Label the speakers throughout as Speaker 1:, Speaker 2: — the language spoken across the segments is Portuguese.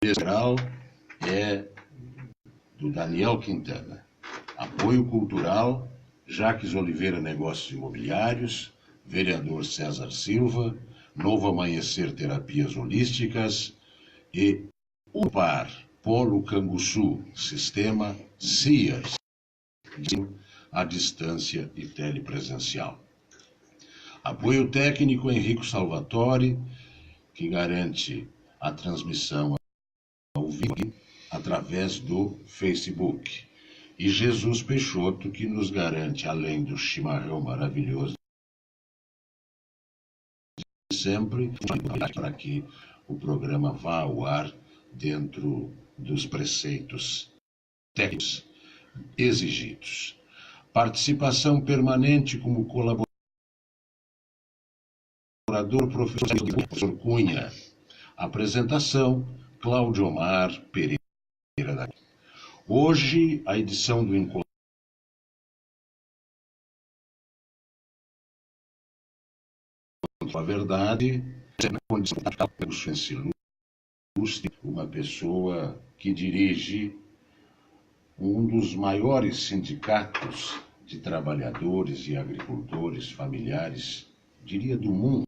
Speaker 1: geral é do Daniel Quintana. Apoio cultural, Jaques Oliveira Negócios Imobiliários, vereador César Silva, Novo Amanhecer Terapias Holísticas e UPAR, Polo Canguçu, Sistema Sears, à distância e telepresencial. Apoio técnico Henrico Salvatore, que garante a transmissão ao vivo através do Facebook. E Jesus Peixoto, que nos garante, além do chimarrão maravilhoso, sempre para que o programa vá ao ar dentro dos preceitos técnicos exigidos. Participação permanente como colaborador, professor Cunha. Apresentação, Cláudio Omar Pereira. Hoje, a edição do Encontro a Verdade, na condição de uma pessoa que dirige um dos maiores sindicatos de trabalhadores e agricultores familiares, diria, do mundo.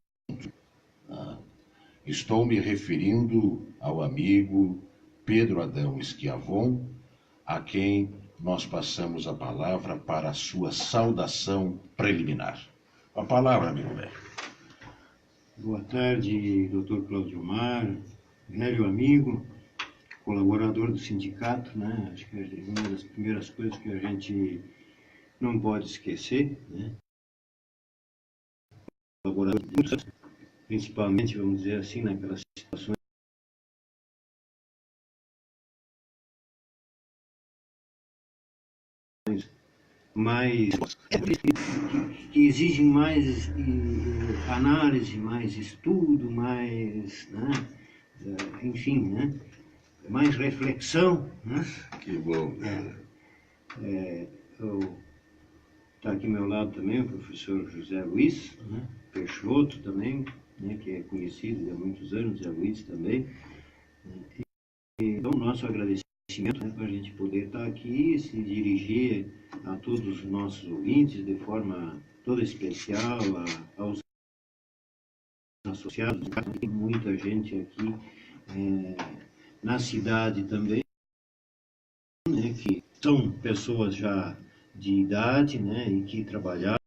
Speaker 1: Estou me referindo ao amigo Pedro Adão Schiavon, a quem nós passamos a palavra para a sua saudação preliminar. A palavra, amigo velho.
Speaker 2: Boa tarde, doutor Cláudio Omar, velho amigo, colaborador do sindicato, né? Acho que é uma das primeiras coisas que a gente não pode esquecer, né? Colaborador, principalmente, vamos dizer assim, naquelas situações mais que exigem mais análise, mais estudo, mais, né? Enfim, né? Mais reflexão, né?
Speaker 1: Que bom.
Speaker 2: Está aqui ao meu lado também o professor José Luiz, né? Peixoto também, né? Que é conhecido há muitos anos, José Luiz também. Então, nosso agradecimento, né, para a gente poder estar aqui, se dirigir a todos os nossos ouvintes de forma toda especial, aos associados. Tem muita gente aqui na cidade também, né, que são pessoas já de idade, né, e que trabalhavam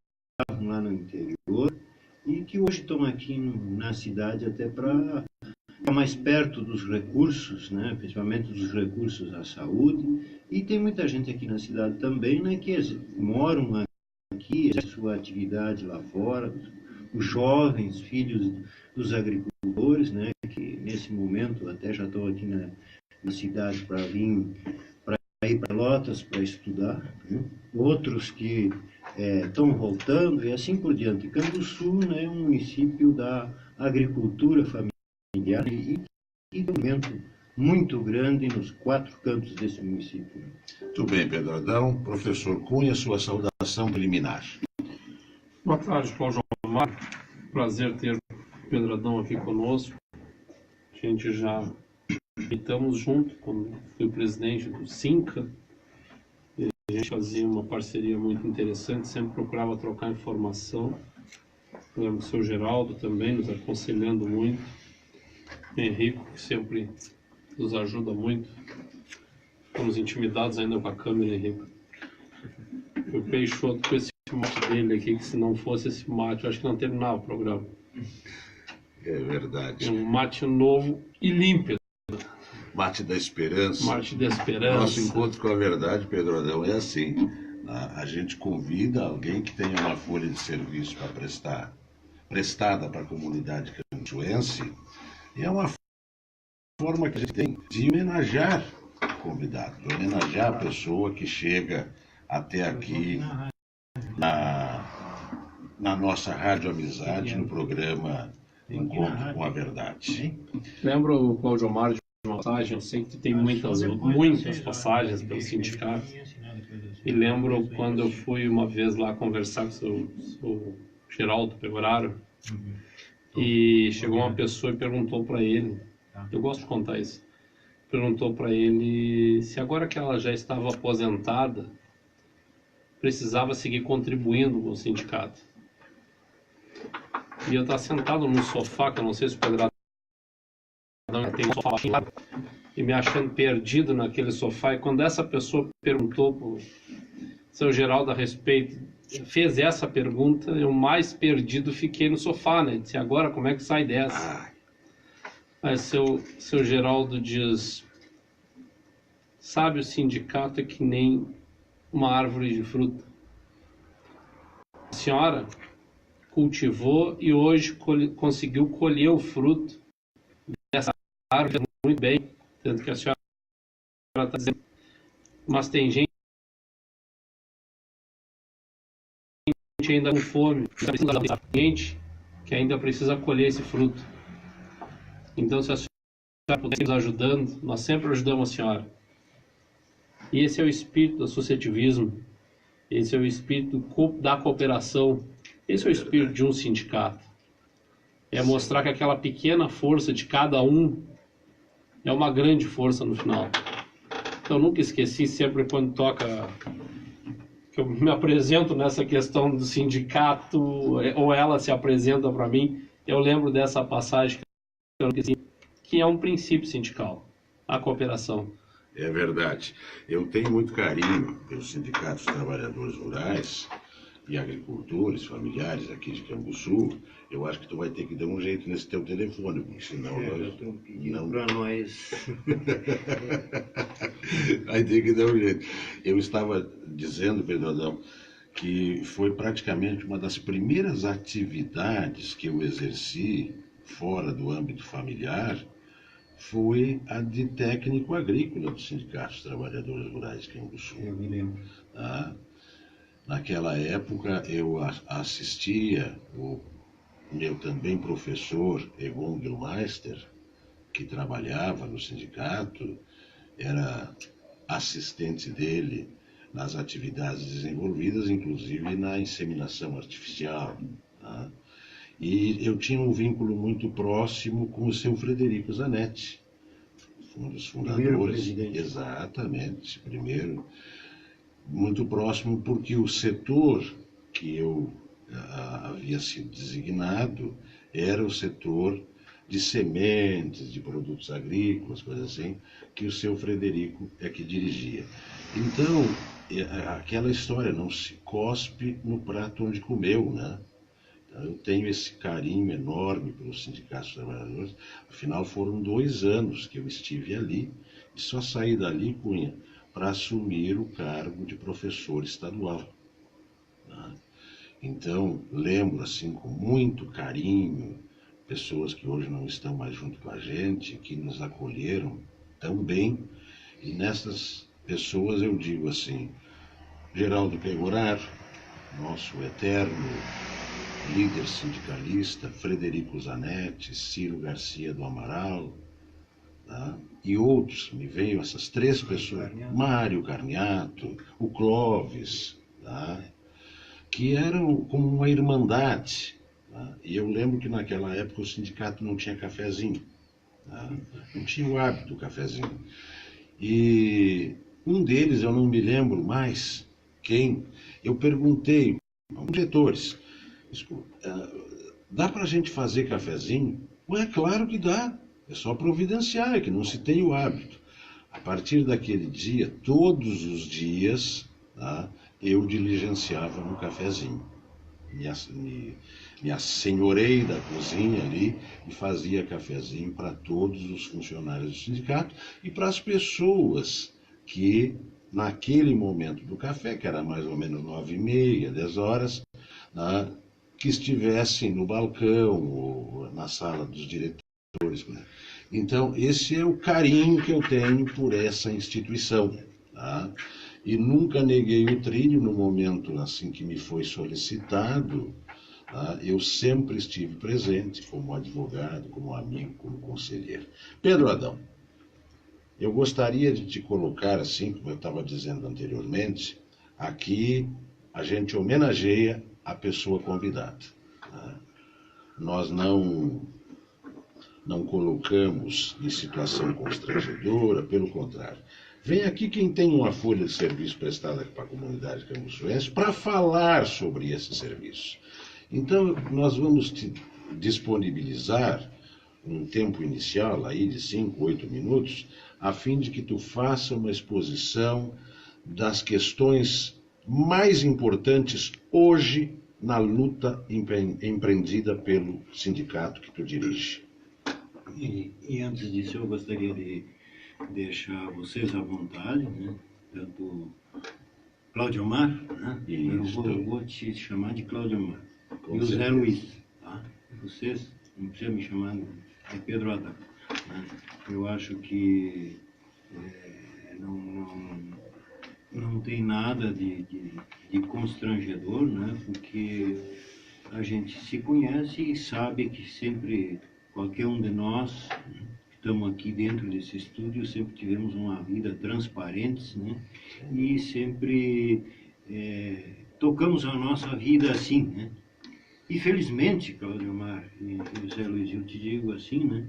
Speaker 2: lá no interior e que hoje estão aqui na cidade até para ficar mais perto dos recursos, né, principalmente dos recursos da saúde. E tem muita gente aqui na cidade também, né, que moram aqui, exercem sua atividade lá fora, os jovens, filhos dos agricultores, né, que nesse momento até já estão aqui na cidade para ir para Pelotas para estudar, né? Outros que estão voltando e assim por diante. Canguçu, né, é um município da agricultura familiar e tem um momento muito grande nos 4 cantos desse município.
Speaker 1: Muito bem, Pedro Adão. Professor Cunha, sua saudação preliminar.
Speaker 3: Boa tarde, Cláudio Omar. Prazer ter o Pedro Adão aqui conosco. A gente já estamos junto, quando fui presidente do SINCA. A gente fazia uma parceria muito interessante, sempre procurava trocar informação. Eu lembro do seu Geraldo também, nos aconselhando muito. Henrico, que sempre nos ajuda muito. Estamos intimidados ainda com a câmera, Henrico. O Peixoto com esse mate dele aqui, que se não fosse esse mate, eu acho que não terminava o programa.
Speaker 1: É verdade.
Speaker 3: É um mate novo e límpido.
Speaker 1: Mate da Esperança.
Speaker 3: Mate da Esperança.
Speaker 1: Nosso encontro com a verdade, Pedro Adão, é assim. A gente convida alguém que tenha uma folha de serviço para prestada para a comunidade canguçuense, e é uma forma que a gente tem de homenagear o convidado, de homenagear a pessoa que chega até aqui na nossa Rádio Amizade, no programa Encontro com a Verdade.
Speaker 3: Lembro, Cláudio Omar, de uma passagem, eu sei que tem muitas passagens pelo sindicato, e lembro quando eu fui uma vez lá conversar com o Geraldo Pegoraro, e chegou uma pessoa e perguntou para ele, eu gosto de contar isso, perguntou para ele se agora que ela já estava aposentada, precisava seguir contribuindo com o sindicato. E eu estava sentado num sofá, que eu não sei se o Pedro tem um sofá lá, e me achando perdido naquele sofá. E quando essa pessoa perguntou para o seu Geraldo a respeito, fez essa pergunta, eu mais perdido fiquei no sofá, né? Disse, agora como é que sai dessa? Aí seu Geraldo diz, sabe, o sindicato é que nem uma árvore de fruta. A senhora cultivou e hoje conseguiu colher o fruto dessa árvore muito bem, tanto que a senhora está dizendo, mas tem gente ainda com fome, gente que ainda precisa colher esse fruto. Então, se a senhora puder nos ajudando, nós sempre ajudamos a senhora. E esse é o espírito do associativismo, esse é o espírito da cooperação, esse é o espírito de um sindicato. É mostrar que aquela pequena força de cada um é uma grande força no final. Então, eu nunca esqueci, sempre quando toca, que eu me apresento nessa questão do sindicato, ou ela se apresenta para mim, eu lembro dessa passagem que é um princípio sindical, a cooperação.
Speaker 1: É verdade. Eu tenho muito carinho pelos sindicatos de trabalhadores rurais e agricultores familiares aqui de Canguçu. Eu acho que tu vai ter que dar um jeito nesse teu telefone, porque senão
Speaker 2: não para nós.
Speaker 1: Vai ter que dar um jeito. Eu estava dizendo, Pedro Adão, que foi praticamente uma das primeiras atividades que eu exerci fora do âmbito familiar, foi a de técnico agrícola do Sindicato dos Trabalhadores Rurais de Canguçu.
Speaker 2: Eu me lembro.
Speaker 1: Tá? Naquela época eu assistia o meu também professor Egon Gilmeister, que trabalhava no sindicato, era assistente dele nas atividades desenvolvidas, inclusive na inseminação artificial. Tá? E eu tinha um vínculo muito próximo com o seu Frederico Zanetti, um dos fundadores. Exatamente, primeiro. Muito próximo porque o setor que eu havia sido designado era o setor de sementes, de produtos agrícolas, coisas assim, que o seu Frederico é que dirigia. Então, aquela história, não se cospe no prato onde comeu, né? Eu tenho esse carinho enorme pelos sindicatos de trabalhadores, afinal foram 2 anos que eu estive ali e só saí dali, Cunha, para assumir o cargo de professor estadual. Tá? Então, lembro assim com muito carinho, pessoas que hoje não estão mais junto com a gente, que nos acolheram tão bem, e nessas pessoas eu digo assim, Geraldo Pegorar, nosso eterno líder sindicalista, Frederico Zanetti, Ciro Garcia do Amaral, tá? E outros, me veio essas 3 pessoas, Mário Carniato, o Clóvis, tá? Que eram como uma irmandade. Tá? E eu lembro que naquela época o sindicato não tinha cafezinho, tá? Não tinha o hábito do cafezinho. E um deles, eu não me lembro mais quem, eu perguntei a uns diretores, dá para a gente fazer cafezinho? Ué, claro que dá, é só providenciar, é que não se tem o hábito. A partir daquele dia, todos os dias, tá, eu diligenciava um cafezinho. Me assenhorei da cozinha ali e fazia cafezinho para todos os funcionários do sindicato e para as pessoas que, naquele momento do café, que era mais ou menos 9h30, 10 horas, né, que estivessem no balcão ou na sala dos diretores. Né? Então, esse é o carinho que eu tenho por essa instituição. Tá? E nunca neguei o trilho no momento assim que me foi solicitado. Tá? Eu sempre estive presente como advogado, como amigo, como conselheiro. Pedro Adão, eu gostaria de te colocar assim, como eu estava dizendo anteriormente, aqui a gente homenageia a pessoa convidada. Tá? Nós não não colocamos em situação constrangedora, pelo contrário. Vem aqui quem tem uma folha de serviço prestada para a comunidade camuçuense para falar sobre esse serviço. Então, nós vamos te disponibilizar um tempo inicial aí de 5, 8 minutos, a fim de que tu faça uma exposição das questões mais importantes hoje na luta empreendida pelo sindicato que tu dirige.
Speaker 2: E antes disso, eu gostaria de deixar vocês à vontade, né? Tanto Cláudio Omar, né? Eu vou te chamar de Cláudio Omar.
Speaker 1: Com
Speaker 2: e o Zé
Speaker 1: certeza.
Speaker 2: Luiz, tá? Vocês não precisam me chamar de Pedro Adão. Né? Eu acho que não tem nada de constrangedor, né? Porque a gente se conhece e sabe que sempre, qualquer um de nós, que estamos aqui dentro desse estúdio, sempre tivemos uma vida transparente, né? E sempre tocamos a nossa vida assim, né? E felizmente, Cláudio Omar e José Luiz, eu te digo assim, né?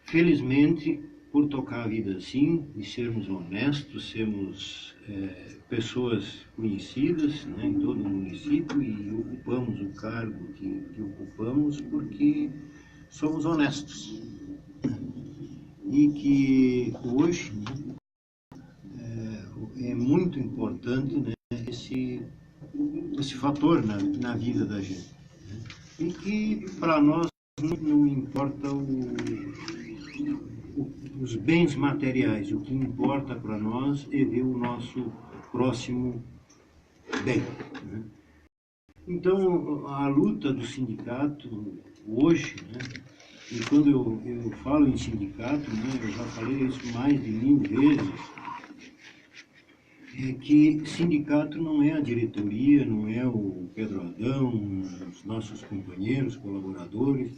Speaker 2: Felizmente, por tocar a vida assim, e sermos honestos, sermos pessoas conhecidas, né, em todo o município, e ocupamos o cargo que ocupamos porque somos honestos. E que hoje é muito importante, né, esse fator na vida da gente. Né? E que para nós não importa os bens materiais, o que importa para nós é ver o nosso próximo bem. Né? Então, a luta do sindicato hoje, né, e quando eu falo em sindicato, né, eu já falei isso mais de 1000 vezes, é que sindicato não é a diretoria, não é o Pedro Adão, os nossos companheiros, colaboradores,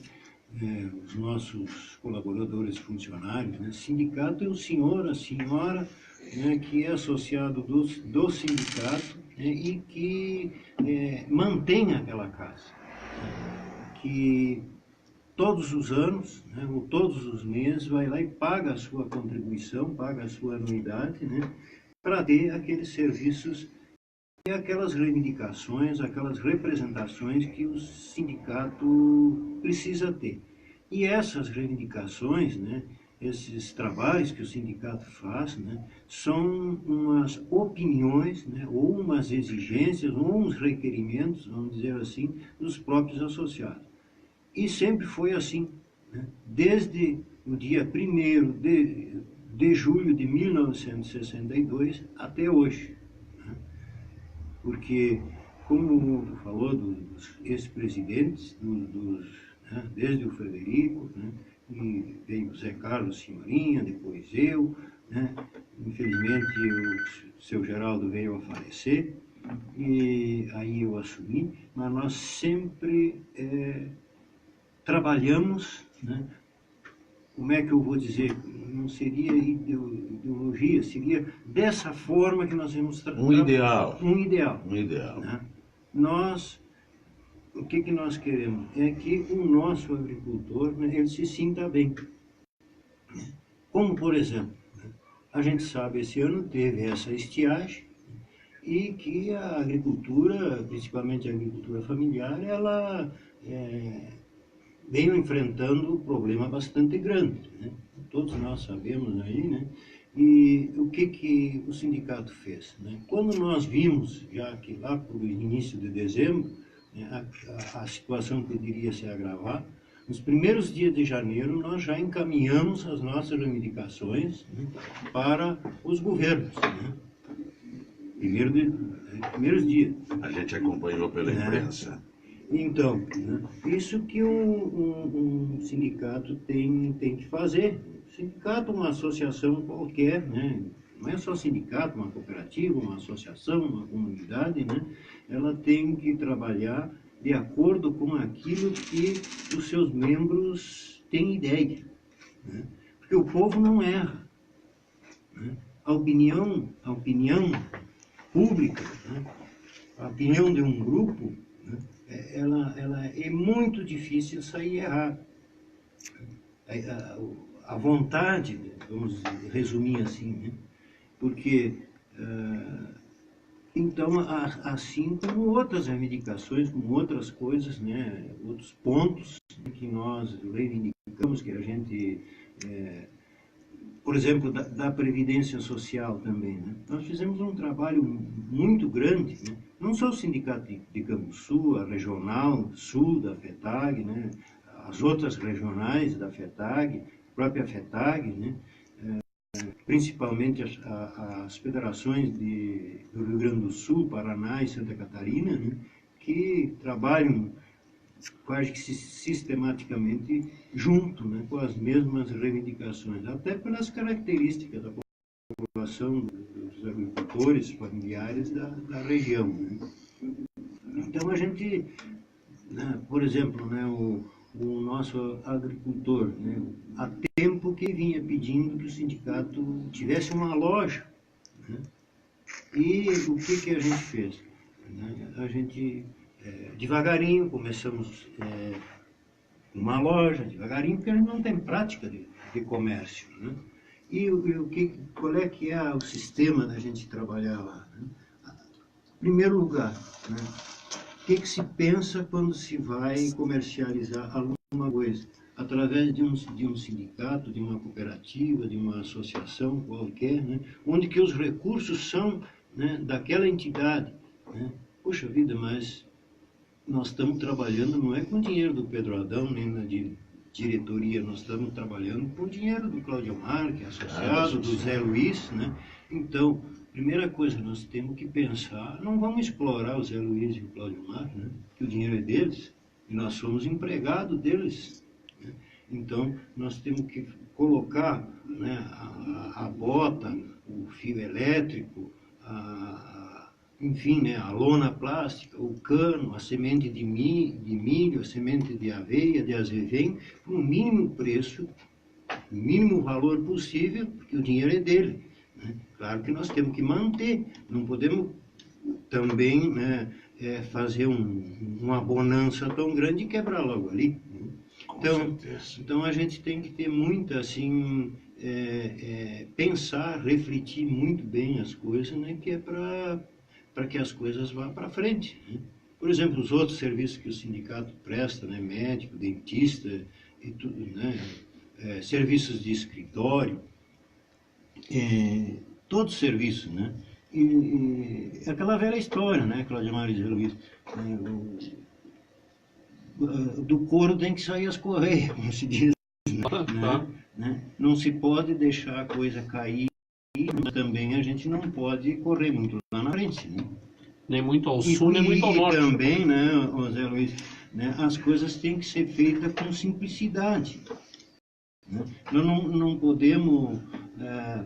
Speaker 2: os nossos colaboradores funcionários. Né? Sindicato é o senhor, a senhora, né, que é associado do sindicato, né, e que mantém aquela casa. Né? Que todos os anos, né, ou todos os meses, vai lá e paga a sua contribuição, paga a sua anuidade, né, para ter aqueles serviços e aquelas reivindicações, aquelas representações que o sindicato precisa ter. E essas reivindicações, né, esses trabalhos que o sindicato faz, né, são umas opiniões, né, ou umas exigências, ou uns requerimentos, vamos dizer assim, dos próprios associados. E sempre foi assim, né, desde o dia 1º de julho de 1962 até hoje. Porque, como tu falou dos ex-presidentes, né, desde o Frederico, né, e veio o Zé Carlos Senhorinha, depois eu, né, infelizmente o seu Geraldo veio a falecer, e aí eu assumi, mas nós sempre trabalhamos, né, como é que eu vou dizer, não seria ideologia, seria dessa forma que nós vamos trabalhar.
Speaker 1: Um ideal.
Speaker 2: Um ideal.
Speaker 1: Um ideal.
Speaker 2: Né? O que nós queremos? É que o nosso agricultor, né, ele se sinta bem. Como, por exemplo, né, a gente sabe, esse ano teve essa estiagem, e que a agricultura, principalmente a agricultura familiar, ela veio enfrentando um problema bastante grande, né? Todos nós sabemos aí, né? E o que o sindicato fez, né? Quando nós vimos, já que lá para o início de dezembro, né, a situação poderia se agravar, nos primeiros dias de janeiro nós já encaminhamos as nossas reivindicações, né, para os governos, né? Primeiros dias.
Speaker 1: A gente acompanhou pela imprensa.
Speaker 2: Então, né, isso que um sindicato tem que fazer. Sindicato, uma associação qualquer, né, não é só sindicato, uma cooperativa, uma associação, uma comunidade, né, ela tem que trabalhar de acordo com aquilo que os seus membros têm ideia. Né, porque o povo não erra. Né, a opinião pública, né, a opinião de um grupo, né, ela é muito difícil sair errada. a vontade, vamos resumir assim, né? Porque, então, assim como outras reivindicações, como outras coisas, né? Outros pontos que nós reivindicamos, que a gente, por exemplo, da Previdência Social também, né? Nós fizemos um trabalho muito grande, né? Não só o Sindicato de Campo Sul, a Regional Sul da FETAG, né? As outras regionais da FETAG, a própria FETAG, né? Principalmente as federações do Rio Grande do Sul, Paraná e Santa Catarina, né? Que trabalham quase que sistematicamente junto, né? Com as mesmas reivindicações, até pelas características da população, dos agricultores familiares da região, né? Então a gente, né, por exemplo, né, o nosso agricultor, né, há tempo que vinha pedindo que o sindicato tivesse uma loja, né? E o que a gente fez? Né? A gente, devagarinho, começamos uma loja, devagarinho, porque a gente não tem prática de comércio, né? E qual é que é o sistema da gente trabalhar lá, né? Em primeiro lugar, né, o que se pensa quando se vai comercializar alguma coisa? Através de um sindicato, de uma cooperativa, de uma associação qualquer, né, onde que os recursos são, né, daquela entidade, né? Puxa vida, mas nós estamos trabalhando, não é com dinheiro do Pedro Adão, nem na diretoria, nós estamos trabalhando com dinheiro do Cláudio Marques, associado, do Zé Luiz, né? Então, primeira coisa, nós temos que pensar, não vamos explorar o Zé Luiz e o Cláudio Marques, né? Que o dinheiro é deles, e nós somos empregados deles, né? Então, nós temos que colocar, né, a bota, o fio elétrico, enfim, né, a lona plástica, o cano, a semente de milho, a semente de aveia, de azevém, por um mínimo preço, o mínimo valor possível, porque o dinheiro é dele, né? Claro que nós temos que manter, não podemos também, né, fazer uma bonança tão grande e quebrar logo ali, né? Então a gente tem que ter muito, assim, pensar, refletir muito bem as coisas, né, que é para que as coisas vá para frente, né? Por exemplo, os outros serviços que o sindicato presta, né, médico, dentista e tudo, né, serviços de escritório, todos os serviços, né? E aquela velha história, né, Cláudio Mário e Luiz, do couro tem que sair as correias, como se diz, né? Não se pode deixar a coisa cair, mas também a gente não pode correr muito lá na frente, né?
Speaker 3: Nem muito ao sul, nem muito ao norte.
Speaker 2: E também, né, José Luiz, né, as coisas têm que ser feitas com simplicidade, né? Nós não podemos,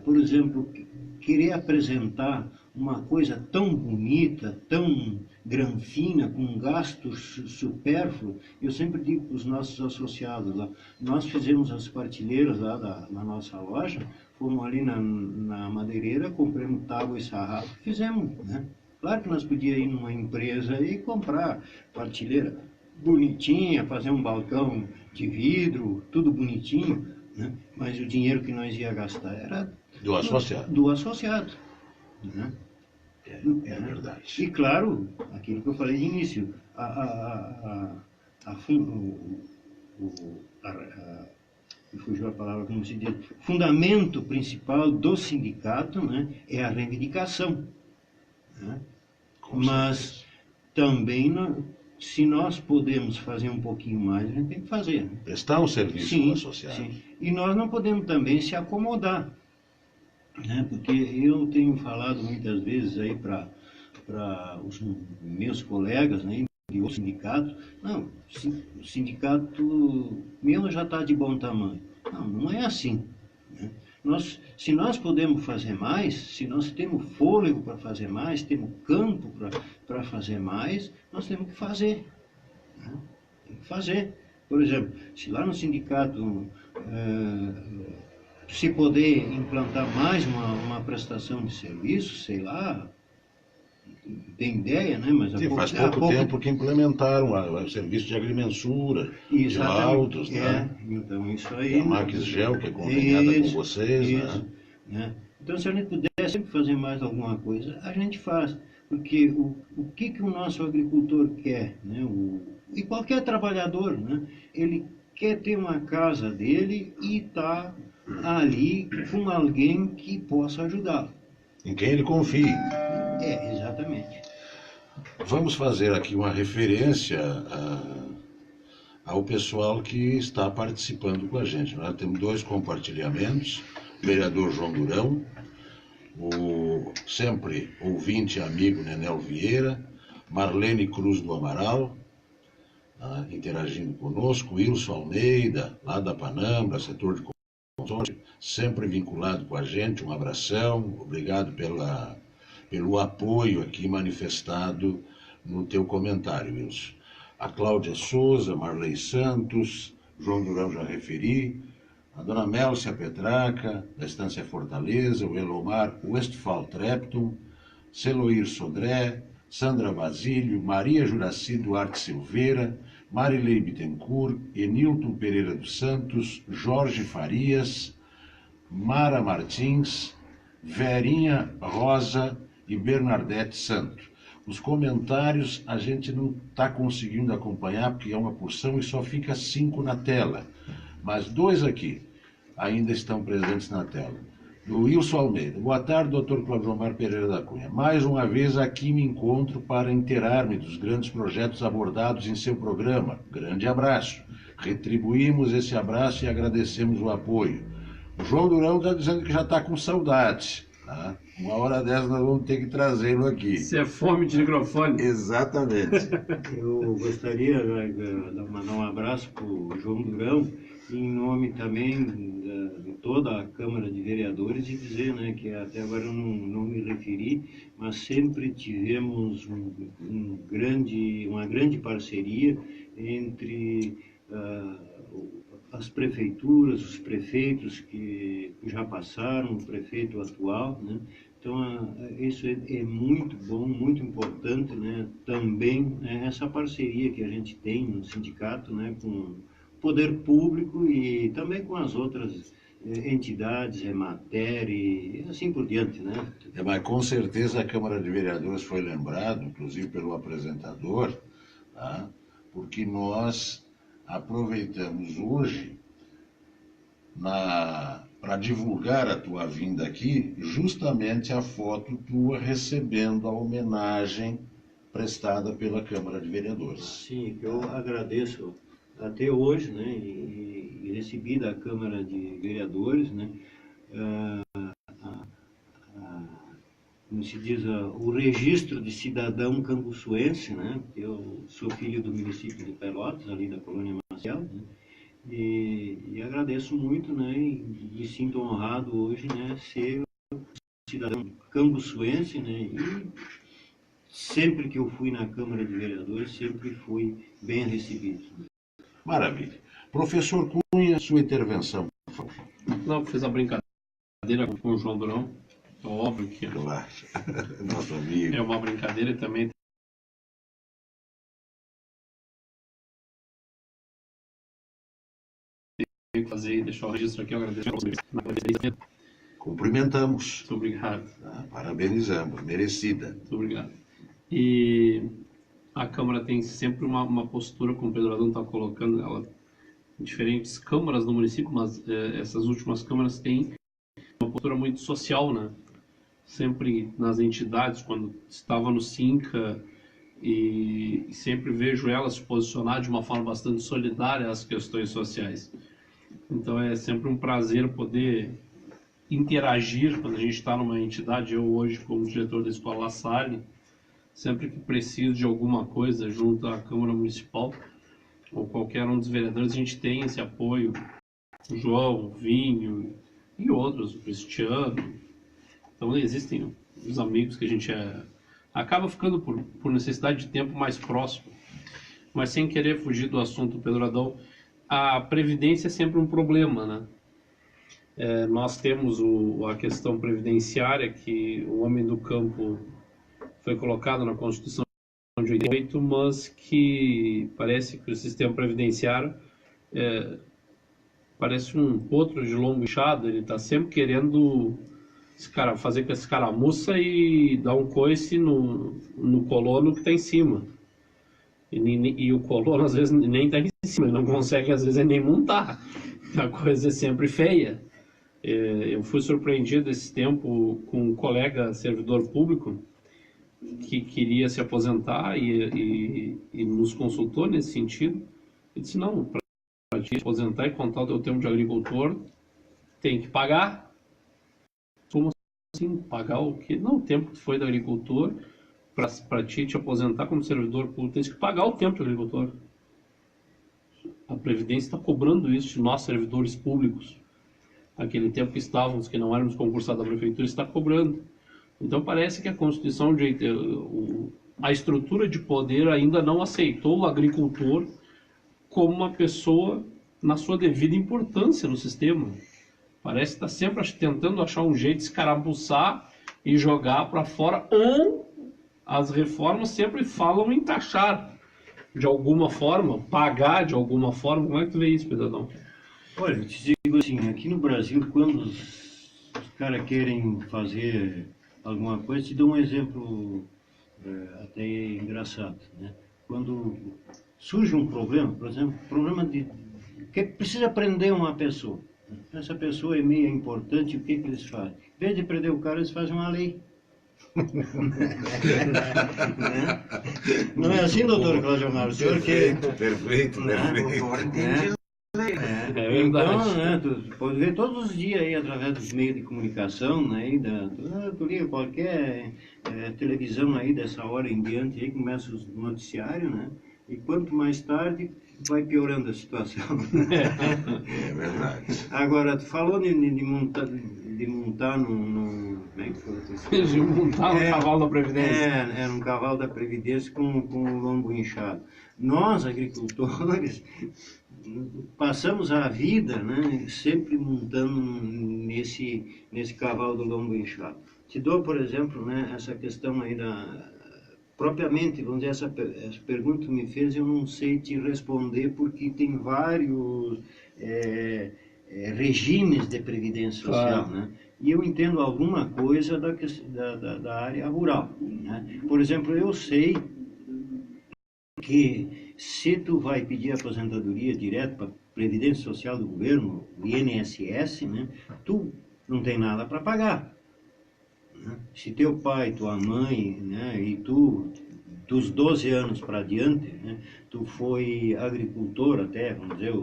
Speaker 2: por exemplo, querer apresentar uma coisa tão bonita, tão granfina, com gastos supérfluos. Eu sempre digo para os nossos associados lá, nós fizemos as partilheiras lá na nossa loja, fomos ali na madeireira, compramos tábua e sarrafo, fizemos, né? Claro que nós podíamos ir numa empresa e comprar partilheira bonitinha, fazer um balcão de vidro, tudo bonitinho, né? Mas o dinheiro que nós ia gastar era
Speaker 1: do associado.
Speaker 2: Do associado, né?
Speaker 1: É verdade.
Speaker 2: E claro, aquilo que eu falei de início, fugiu a palavra, como se diz, o fundamento principal do sindicato, né, é a reivindicação, né? Mas também, se nós podemos fazer um pouquinho mais, a gente tem que fazer, né?
Speaker 1: Prestar um serviço ao associado.
Speaker 2: Sim. E nós não podemos também se acomodar, né? Porque eu tenho falado muitas vezes aí para os meus colegas, né, de outros sindicatos, não, o sindicato meu já está de bom tamanho. Não é assim, né? Se nós podemos fazer mais, se nós temos fôlego para fazer mais, temos campo para fazer mais, nós temos que fazer, né? Tem que fazer. Por exemplo, se lá no sindicato se poder implantar mais uma prestação de serviço, sei lá, tem ideia, né? Mas
Speaker 1: Sim, faz pouco tempo que implementaram o serviço de agrimensura, de laudos, né?
Speaker 2: Então isso aí.
Speaker 1: E a Max Gel, que é conveniada com vocês,
Speaker 2: né? Então, se a gente puder sempre fazer mais alguma coisa, a gente faz. Porque o que o nosso agricultor quer, né? E qualquer trabalhador, né? Ele quer ter uma casa dele e está ali com alguém que possa ajudá-lo.
Speaker 1: Em quem ele confie.
Speaker 2: Exatamente.
Speaker 1: Vamos fazer aqui uma referência ao pessoal que está participando com a gente. Nós temos 2 compartilhamentos. O vereador João Durão, o sempre ouvinte e amigo Nenel Vieira, Marlene Cruz do Amaral, interagindo conosco, Wilson Almeida, lá da Panambra, setor de consórcio, sempre vinculado com a gente. Um abração, obrigado pelo apoio aqui manifestado no teu comentário, Wilson. A Cláudia Souza, Marley Santos, João Durão já referi, a dona Mélcia Petraca, da Estância Fortaleza, o Elomar Westphal Trepton, Celoir Sodré, Sandra Basílio, Maria Juraci Duarte Silveira, Marilei Bittencourt, Enilton Pereira dos Santos, Jorge Farias, Mara Martins, Verinha Rosa e Bernadette Santo. Os comentários a gente não está conseguindo acompanhar porque é uma porção e só fica 5 na tela. Mas 2 aqui ainda estão presentes na tela. Do Wilson Almeida. Boa tarde, Dr. Cláudio Omar Pereira da Cunha. Mais uma vez aqui me encontro para inteirar-me dos grandes projetos abordados em seu programa. Grande abraço. Retribuímos esse abraço e agradecemos o apoio. O João Durão está dizendo que já está com saudade. Tá? Uma hora dessa nós vamos ter que trazê-lo aqui.
Speaker 3: Se é fome de microfone.
Speaker 1: Exatamente.
Speaker 2: Eu gostaria de mandar um abraço para o João Durão, em nome também de toda a Câmara de Vereadores, e dizer, né, que até agora eu não me referi, mas sempre tivemos uma grande parceria entre as prefeituras, os prefeitos que já passaram, o prefeito atual, né? Então, isso é muito bom, muito importante, né? Também essa parceria que a gente tem no sindicato, né, com o poder público e também com as outras entidades, Emater e assim por diante, né?
Speaker 1: Mas com certeza a Câmara de Vereadores foi lembrado, inclusive pelo apresentador, tá? Porque nós aproveitamos hoje para divulgar a tua vinda aqui, justamente a foto tua recebendo a homenagem prestada pela Câmara de Vereadores.
Speaker 2: Sim, eu agradeço até hoje, né, e recebi da Câmara de Vereadores, né, como se diz, o registro de cidadão canguçuense, né? Eu sou filho do município de Pelotas, ali da colônia Maciel, né? E agradeço muito, né? E me sinto honrado hoje, né? Ser cidadão canguçuense, né? E sempre que eu fui na Câmara de Vereadores, sempre fui bem recebido.
Speaker 1: Maravilha. Professor Cunha, sua intervenção, por favor.
Speaker 3: Não, fez a brincadeira com o João Durão. É óbvio que
Speaker 1: Claro. Nosso amigo.
Speaker 3: é uma brincadeira e também tem que fazer e deixar o registro aqui. Eu agradeço.
Speaker 1: Cumprimentamos.
Speaker 3: Muito obrigado.
Speaker 1: Parabenizamos. Merecida.
Speaker 3: Muito obrigado. E a Câmara tem sempre uma postura, como o Pedro Adão está colocando, ela, em diferentes câmaras do município, mas essas últimas câmaras têm uma postura muito social, né? Sempre nas entidades, quando estava no SINCA, e sempre vejo ela se posicionar de uma forma bastante solidária às questões sociais. Então é sempre um prazer poder interagir quando a gente está numa entidade. Eu hoje, como diretor da Escola La Salle, sempre que preciso de alguma coisa junto à Câmara Municipal ou qualquer um dos vereadores, a gente tem esse apoio. O João, o Vinho e outros, o Cristiano. Então existem os amigos que a gente acaba ficando por necessidade de tempo mais próximo. Mas sem querer fugir do assunto, Pedro Adão, a previdência é sempre um problema, né? Nós temos a questão previdenciária, que o homem do campo foi colocado na Constituição de 88, mas que parece que o sistema previdenciário parece um potro de lombo inchado. Ele está sempre querendo fazer com esse caramuça e dar um coice no colono que está em cima. E o colono às vezes nem está em cima, ele não consegue às vezes nem montar. A coisa é sempre feia. Eu fui surpreendido esse tempo com um colega servidor público que queria se aposentar e nos consultou nesse sentido. Ele disse, não, para te aposentar e contar o teu tempo de agricultor, tem que pagar. Como assim? Pagar o quê? Não, o tempo que foi de agricultor, para te aposentar como servidor público, tem que pagar o tempo de agricultor. A Previdência está cobrando isso de nós, servidores públicos. Aquele tempo que estávamos, que não éramos concursados da Prefeitura, está cobrando. Então parece que a Constituição, a estrutura de poder ainda não aceitou o agricultor como uma pessoa na sua devida importância no sistema. Parece que está sempre tentando achar um jeito de escarabuçar e jogar para fora, ou as reformas sempre falam em taxar de alguma forma, pagar de alguma forma. Como é que tu vê isso, Pedradão?
Speaker 2: Olha, eu te digo assim, aqui no Brasil, quando os caras querem fazer alguma coisa, te dou um exemplo até engraçado, né? Quando surge um problema, por exemplo, problema que precisa prender uma pessoa. Essa pessoa é meio importante, o que eles fazem? Em vez de prender o cara, eles fazem uma lei. Não é assim, doutor Cláudio Amaro? O senhor que...
Speaker 1: Perfeito.
Speaker 2: Então, né, tu pode ver todos os dias aí, através dos meios de comunicação, né, tu liga qualquer televisão aí dessa hora em diante, aí começa os noticiários, né, e quanto mais tarde vai piorando a situação.
Speaker 1: É verdade.
Speaker 2: Agora, tu falou de montar num como é que foi?
Speaker 3: De montar um cavalo da Previdência.
Speaker 2: Era um cavalo da Previdência com o lombo inchado. Nós, agricultores, passamos a vida, né, sempre montando nesse cavalo do lombo inchado. Te dou, por exemplo, né, essa questão aí propriamente, vamos dizer, essa pergunta que me fez, eu não sei te responder, porque tem vários regimes de previdência social, né? E eu entendo alguma coisa da área rural, né? Por exemplo, eu sei que se tu vai pedir aposentadoria direto para a Previdência Social do governo, o INSS, né, tu não tem nada para pagar. Né? Se teu pai, tua mãe, né, e tu, dos 12 anos para adiante, né, tu foi agricultor até, vamos dizer,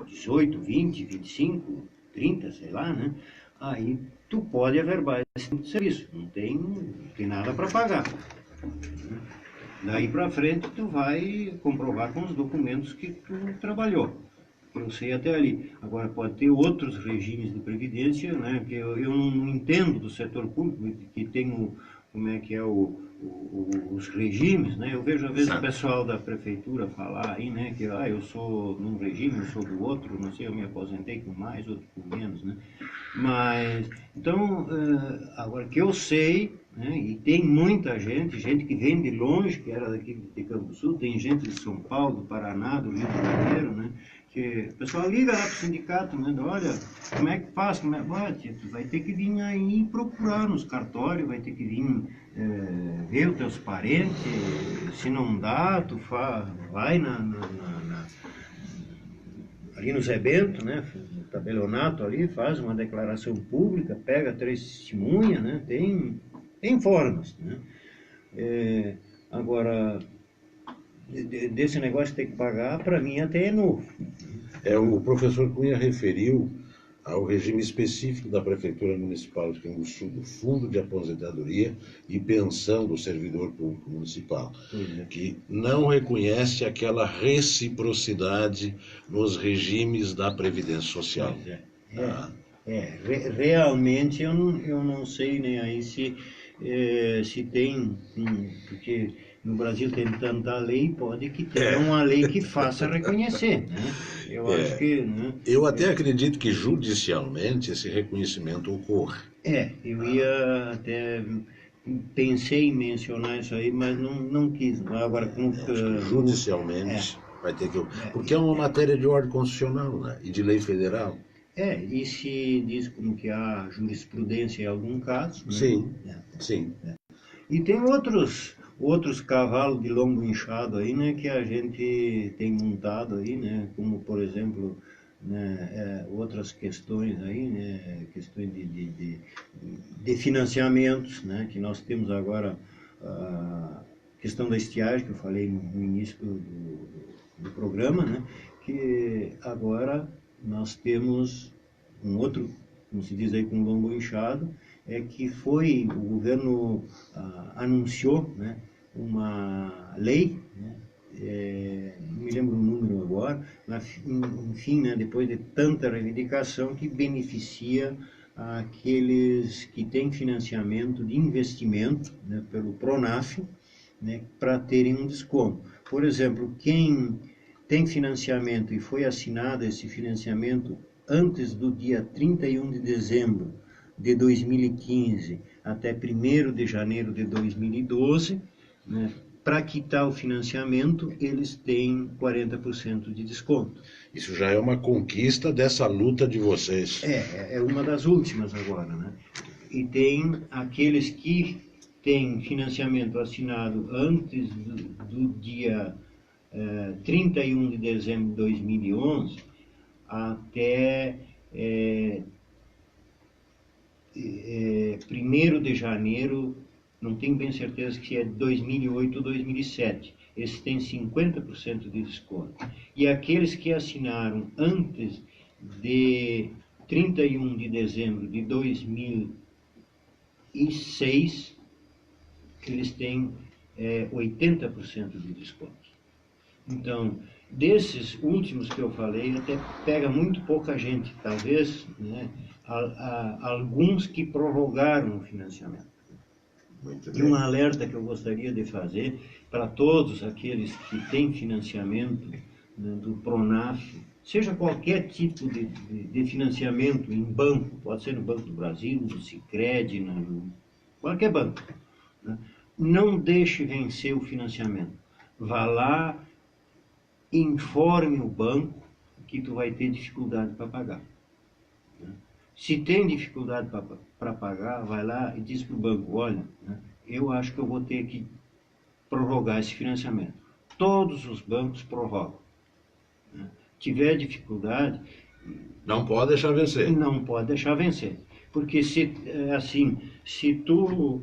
Speaker 2: 18, 20, 25, 30, sei lá, né, aí tu pode averbar esse serviço, não tem nada para pagar. Né? Daí para frente tu vai comprovar com os documentos que tu trabalhou. Eu sei até ali. Agora pode ter outros regimes de previdência, né? Que eu não entendo do setor público, que tem como é que é os regimes, né? Eu vejo às vezes o pessoal da prefeitura falar aí, né? Que eu sou num regime, eu sou do outro, não sei, eu me aposentei com mais, outro com menos, né? Mas, então, agora que eu sei, né, e tem muita gente que vem de longe, que era daqui de Campo Sul, tem gente de São Paulo, do Paraná, do Rio de Janeiro, né, que o pessoal liga lá para o sindicato, né, olha, como é que faz, tu vai ter que vir aí procurar nos cartórios, vai ter que vir ver os teus parentes, se não dá, tu vai ali no Zé Bento, né, no tabelionato ali, faz uma declaração pública, pega 3 testemunhas, né, tem formas, né? Agora, desse negócio de ter que pagar, para mim até é novo.
Speaker 1: O professor Cunha referiu ao regime específico da Prefeitura Municipal de Campo Sul, do Fundo de Aposentadoria e Pensão do Servidor Público Municipal, que não reconhece aquela reciprocidade nos regimes da Previdência Social.
Speaker 2: Realmente eu não sei nem aí se tem, porque no Brasil tem tanta lei, pode que tenha uma lei que faça reconhecer, né? Eu acho que... Né,
Speaker 1: eu até acredito que judicialmente esse reconhecimento ocorre.
Speaker 2: Eu ia até pensei em mencionar isso aí, mas não quis. Agora, como,
Speaker 1: Judicialmente, vai ter que. Porque é uma matéria de ordem constitucional, né? E de lei federal.
Speaker 2: e se diz como que há jurisprudência em algum caso, né?
Speaker 1: Sim, sim.
Speaker 2: E tem outros cavalos de lombo inchado aí, né, que a gente tem montado aí, né, como por exemplo, né, outras questões aí, né, questões de financiamentos, né, que nós temos agora a questão da estiagem, que eu falei no início do programa, né, que agora nós temos um outro, como se diz aí, com lombo inchado, que foi, o governo anunciou, né, uma lei, né, não me lembro o número agora, mas, enfim, né, depois de tanta reivindicação, que beneficia aqueles que têm financiamento de investimento, né, pelo Pronaf, né, para terem um desconto. Por exemplo, quem tem financiamento e foi assinado esse financiamento antes do dia 31 de dezembro de 2015 até 1º de janeiro de 2012, né, para quitar o financiamento, eles têm 40% de desconto.
Speaker 1: Isso já é uma conquista dessa luta de vocês.
Speaker 2: É uma das últimas agora, né? E tem aqueles que têm financiamento assinado antes do dia 31 de dezembro de 2011 até 1º de janeiro, não tenho bem certeza se é 2008 ou 2007. Esses têm 50% de desconto. E aqueles que assinaram antes de 31 de dezembro de 2006, eles têm 80% de desconto. Então, desses últimos que eu falei, até pega muito pouca gente, talvez, né, alguns que prorrogaram o financiamento. E um alerta que eu gostaria de fazer para todos aqueles que têm financiamento, né, do Pronaf, seja qualquer tipo de financiamento em banco, pode ser no Banco do Brasil, no Sicredi, qualquer banco, né, não deixe vencer o financiamento. Vá lá, informe o banco que tu vai ter dificuldade para pagar. Se tem dificuldade para pagar, vai lá e diz para o banco, olha, né, eu acho que eu vou ter que prorrogar esse financiamento. Todos os bancos prorrogam. Né? Tiver dificuldade...
Speaker 1: Não pode deixar vencer.
Speaker 2: Não pode deixar vencer. Porque se tu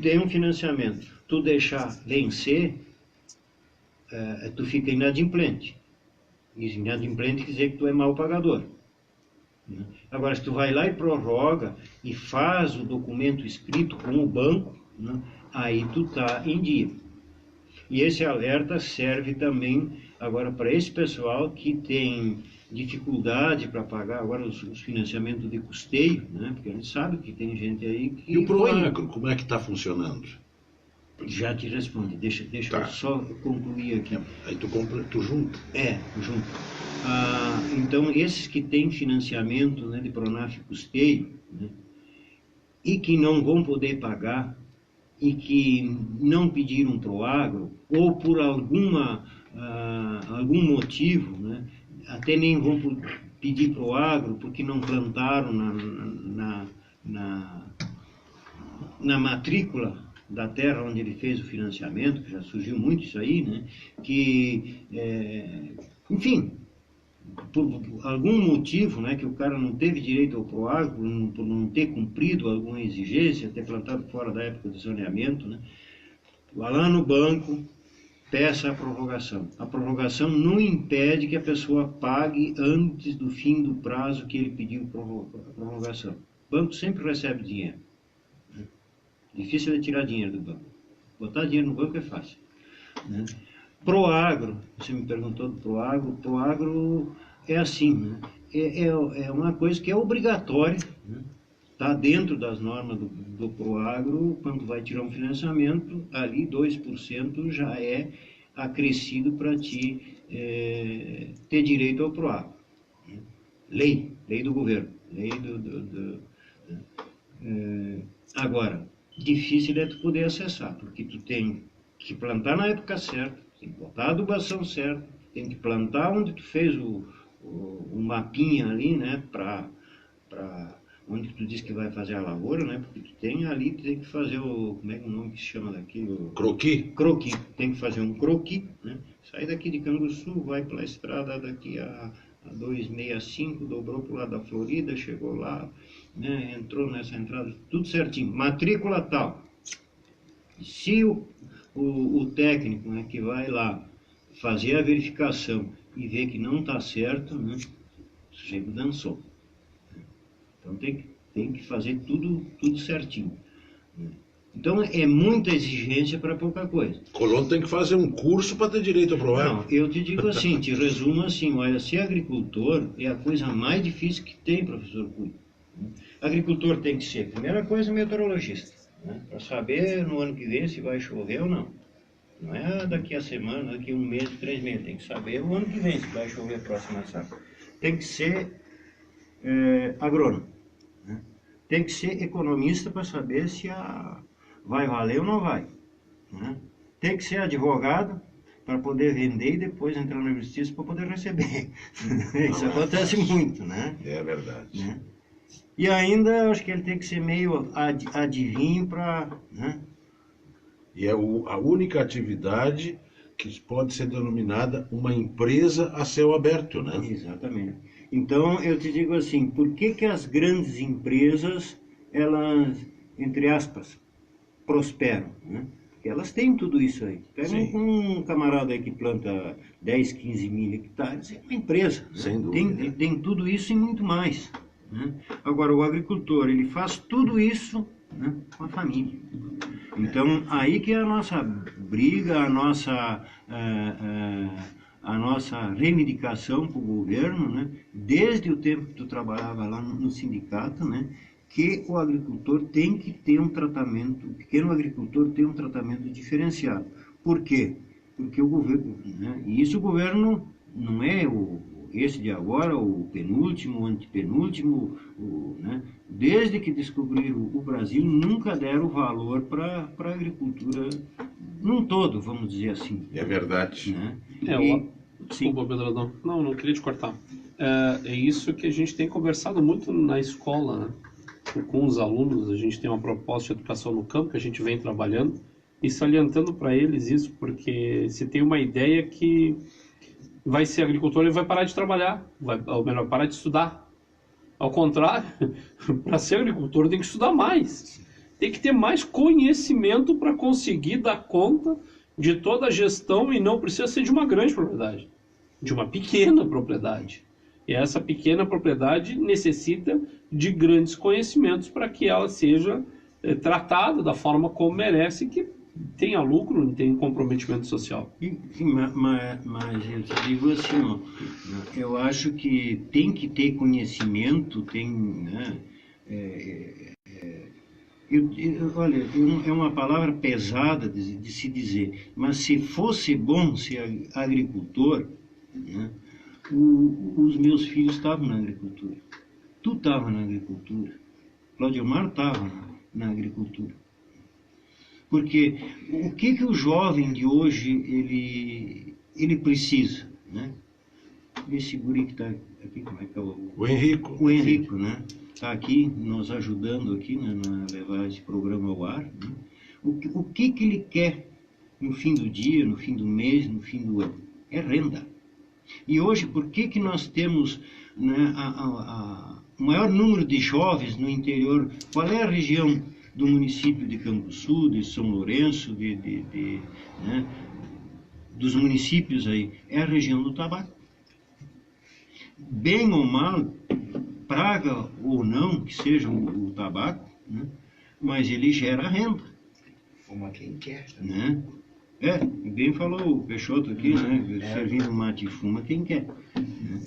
Speaker 2: tem um financiamento, tu deixar vencer, tu fica inadimplente. Inadimplente quer dizer que tu é mau pagador. Agora, se tu vai lá e prorroga e faz o documento escrito com o banco, né, aí tu está em dia. E esse alerta serve também agora para esse pessoal que tem dificuldade para pagar agora os financiamentos de custeio, né, porque a gente sabe que tem gente aí que...
Speaker 1: E o Proagro, como é que está funcionando?
Speaker 2: Já te respondi, deixa
Speaker 1: Tá.
Speaker 2: eu só concluir aqui.
Speaker 1: Aí tu junta.
Speaker 2: Junto. Então, esses que têm financiamento, né, de Pronaf custeio, né, e que não vão poder pagar, e que não pediram Proagro, ou por algum motivo, né, até nem vão pedir Proagro, porque não plantaram na matrícula da terra onde ele fez o financiamento, que já surgiu muito isso aí, né, que, enfim, por algum motivo, né, que o cara não teve direito ao Proagro, por não ter cumprido alguma exigência, ter plantado fora da época de zoneamento, né, vá lá no banco, peça a prorrogação. A prorrogação não impede que a pessoa pague antes do fim do prazo que ele pediu a prorrogação. O banco sempre recebe dinheiro. Difícil é tirar dinheiro do banco. Botar dinheiro no banco é fácil. Né? Proagro, você me perguntou do Proagro. Proagro é assim, né? É uma coisa que é obrigatória, né? Está dentro das normas do Proagro, quando vai tirar um financiamento, ali 2% já é acrescido para ti ter direito ao Proagro. Lei do governo. Agora, difícil é tu poder acessar, porque tu tem que plantar na época certa, tem que botar a adubação certa, tem que plantar onde tu fez o mapinha ali, né, para onde tu diz que vai fazer a lavoura, né, porque tu tem ali, tu tem que fazer como é que é o nome que se chama daquilo?
Speaker 1: Croqui?
Speaker 2: Croqui, tem que fazer um croqui, né, sai daqui de Canguçu, vai pela estrada daqui a 265, dobrou pro lado da Florida, chegou lá, né, entrou nessa entrada, tudo certinho, matrícula tal. Se o técnico, né, que vai lá fazer a verificação e ver que não está certo, né, o sujeito dançou. Então tem que fazer tudo certinho, né? Então é muita exigência para pouca coisa.
Speaker 1: Colono tem que fazer um curso para ter direito a provar.
Speaker 2: Não, eu te digo assim, te resumo assim, olha, ser agricultor é a coisa mais difícil que tem, professor Cunha. Agricultor tem que ser, primeira coisa, meteorologista, né, para saber no ano que vem se vai chover ou não. Não é daqui a semana, daqui a 1 mês, 3 meses, tem que saber o ano que vem se vai chover a próxima safra. Tem que ser agrônomo, né? Tem que ser economista para saber se vai valer ou não vai, né? Tem que ser advogado para poder vender e depois entrar na justiça para poder receber. Isso acontece muito, né?
Speaker 1: É verdade.
Speaker 2: Né? E ainda acho que ele tem que ser meio adivinho para, né?
Speaker 1: E é a única atividade que pode ser denominada uma empresa a céu aberto, né?
Speaker 2: Exatamente. Então, eu te digo assim, por que as grandes empresas, elas, entre aspas, prosperam, né? Porque elas têm tudo isso aí. Pega um camarada aí que planta 10, 15 mil hectares, é uma empresa.
Speaker 1: Sem dúvida.
Speaker 2: Tem tudo isso e muito mais, né? Agora, o agricultor, ele faz tudo isso, né, com a família. Então, aí que é a nossa briga, a nossa reivindicação para o governo, né, desde o tempo que tu trabalhava lá no sindicato, né, que o agricultor tem que ter um tratamento, o pequeno agricultor tem um tratamento diferenciado. Por quê? Porque o governo, né, e isso o governo não é esse de agora, o penúltimo, o antepenúltimo, né, desde que descobriram o Brasil, nunca deram valor para a agricultura num todo, vamos dizer assim.
Speaker 1: É verdade.
Speaker 2: Né?
Speaker 3: Desculpa, Pedradão. Não queria te cortar. É isso que a gente tem conversado muito na escola, né? Com os alunos. A gente tem uma proposta de educação no campo que a gente vem trabalhando e salientando para eles isso, porque se tem uma ideia que vai ser agricultor e vai parar de trabalhar, ou melhor, parar de estudar. Ao contrário, para ser agricultor tem que estudar mais. Tem que ter mais conhecimento para conseguir dar conta de toda a gestão, e não precisa ser de uma grande propriedade, de uma pequena propriedade. E essa pequena propriedade necessita de grandes conhecimentos para que ela seja tratada da forma como merece, que tenha lucro, não tenha comprometimento social.
Speaker 2: Mas eu te digo assim, ó, eu acho que tem que ter conhecimento, né, olha, é uma palavra pesada de se dizer, mas se fosse bom ser agricultor, né, os meus filhos estavam na agricultura, tu estava na agricultura, Claudiomar estava na agricultura. Porque o que o jovem de hoje ele precisa, né? Esse guri que está aqui, como é que é
Speaker 1: o Henrico.
Speaker 2: O Henrico, né? Está aqui nos ajudando aqui, né, na levar esse programa ao ar. Né? O que ele quer no fim do dia, no fim do mês, no fim do ano? É renda. E hoje, por que nós temos, né, o maior número de jovens no interior? Qual é a região do município de Canguçu, de São Lourenço, né, dos municípios aí? É a região do tabaco. Bem ou mal, praga ou não que seja o tabaco, né, mas ele gera renda.
Speaker 4: Fuma quem quer.
Speaker 2: Né? Bem falou o Peixoto aqui, né? Servindo mate e fuma quem quer. Né?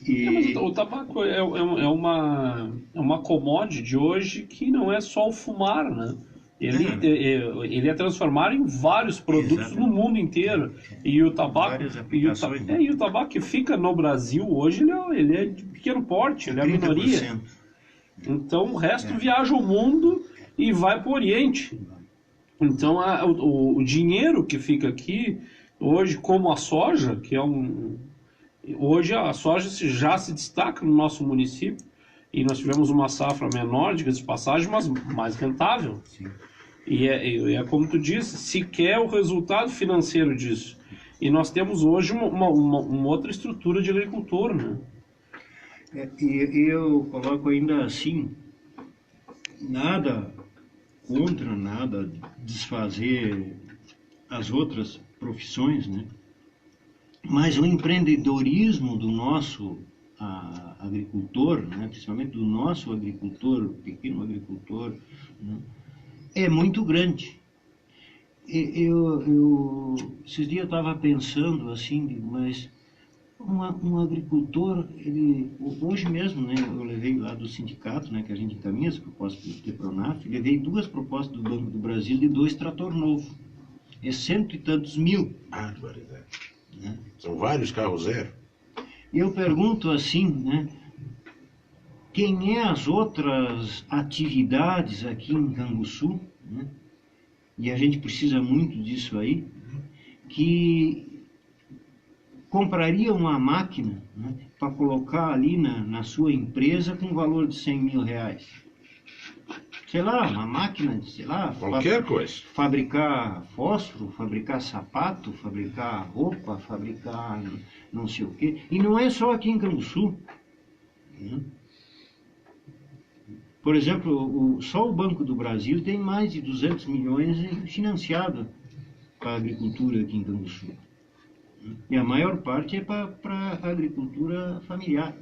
Speaker 3: Mas o tabaco é uma commodity de hoje que não é só o fumar, né? Ele é transformado em vários produtos. Exatamente. No mundo inteiro. E o tabaco, e o tabaco que fica no Brasil hoje, ele é de pequeno porte, ele é a minoria. Então o resto viaja o mundo e vai para o Oriente. Então, o dinheiro que fica aqui, hoje, como a soja, que é hoje a soja já se destaca no nosso município, e nós tivemos uma safra menor, diga-se de passagem, mas mais rentável.
Speaker 2: Sim.
Speaker 3: E é como tu disse, se quer o resultado financeiro disso. E nós temos hoje uma outra estrutura de agricultor, né?
Speaker 2: E eu coloco ainda assim, nada contra, nada desfazer as outras profissões, né? Mas o empreendedorismo do nosso agricultor, né? Principalmente do nosso agricultor, pequeno agricultor, né? É muito grande. Esses dias eu estava pensando assim, mas um agricultor, hoje mesmo, né, eu levei lá do sindicato, né, que a gente encaminha as propostas do Pronaf, levei 2 propostas do Banco do Brasil de 2 trator novo. É 100 e tantos mil.
Speaker 1: Barbaridade.
Speaker 2: Né?
Speaker 1: São vários carros zero.
Speaker 2: E eu pergunto assim, né, quem é as outras atividades aqui em Canguçu, né, e a gente precisa muito disso aí, que compraria uma máquina, né, para colocar ali na sua empresa com valor de 100 mil reais. Sei lá, uma máquina, sei lá,
Speaker 1: Qualquer coisa.
Speaker 2: fabricar fósforo, fabricar sapato, fabricar roupa, fabricar não sei o quê. E não é só aqui em Canguçu. Né? Por exemplo, só o Banco do Brasil tem mais de 200 milhões financiado para a agricultura aqui em Canguçu. E a maior parte é para a agricultura familiar.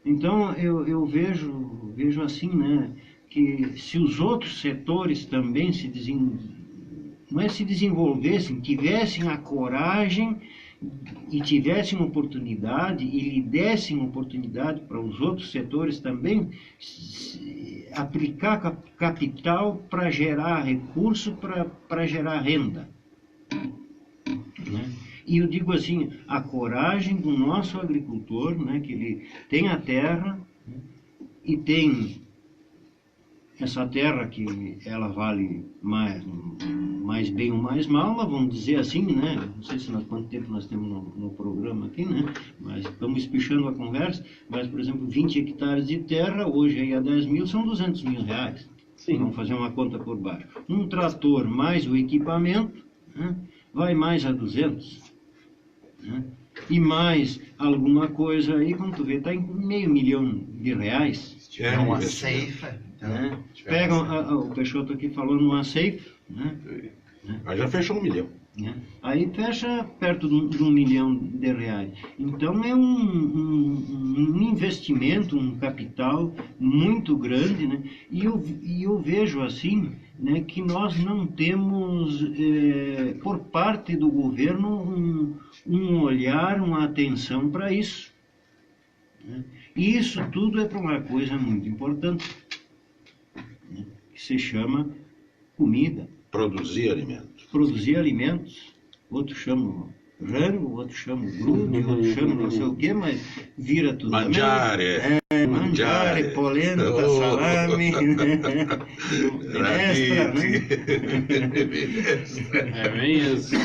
Speaker 2: Então, eu vejo assim, né, que se os outros setores também não é se desenvolvessem, tivessem a coragem e tivessem oportunidade e lhe dessem oportunidade para os outros setores também aplicar capital para gerar recurso, para gerar renda. Né? E eu digo assim, a coragem do nosso agricultor, né, que ele tem a terra, né, e tem essa terra que ela vale mais bem ou mais mal, mas vamos dizer assim, né? Não sei quanto tempo nós temos no programa aqui, né? Mas estamos espichando a conversa. Mas, por exemplo, 20 hectares de terra, hoje aí a 10 mil, são 200 mil reais.
Speaker 3: Sim.
Speaker 2: Vamos fazer uma conta por baixo. Um trator mais o equipamento, né, vai mais a 200. Né? E mais alguma coisa aí, como tu vê, está em R$500 mil
Speaker 4: Se tiver uma
Speaker 1: investimento.
Speaker 4: ceifa, então,
Speaker 2: né?
Speaker 4: se tiver
Speaker 2: Pegam,
Speaker 4: uma ceifa.
Speaker 2: o Peixoto aqui falando numa ceifa, né?
Speaker 1: Mas já fechou 1 milhão.
Speaker 2: Né? Aí fecha perto de R$1 milhão. Então é um investimento, um capital muito grande, né? E eu vejo assim, né, que nós não temos, por parte do governo, um olhar, uma atenção para isso. Né? E isso tudo é para uma coisa muito importante, né, que se chama comida.
Speaker 1: Produzir alimentos.
Speaker 2: Produzir alimentos, outros chamam rango, outros chamam grude, outros chamam não sei o quê, mas vira tudo.
Speaker 1: Mangiare.
Speaker 2: Mangiare, polenta,
Speaker 1: Oh.
Speaker 2: salame, minestra, né?
Speaker 3: É bem isso.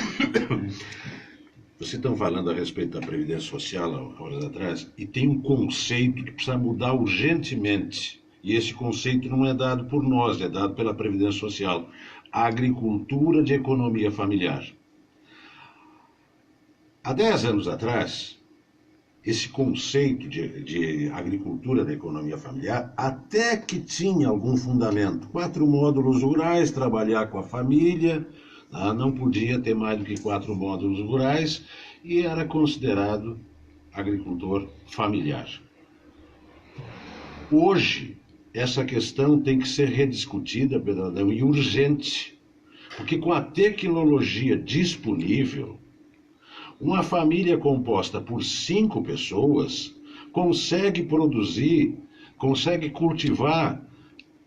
Speaker 1: Vocês estão falando a respeito da Previdência Social há horas atrás, e tem um conceito que precisa mudar urgentemente. E esse conceito não é dado por nós, é dado pela Previdência Social. A agricultura de economia familiar. Há 10 anos atrás, esse conceito de agricultura da economia familiar até que tinha algum fundamento. 4 módulos rurais, trabalhar com a família, não podia ter mais do que 4 módulos rurais e era considerado agricultor familiar. Hoje, essa questão tem que ser rediscutida, Pedro Adão, e urgente, porque com a tecnologia disponível, uma família composta por 5 pessoas consegue produzir, consegue cultivar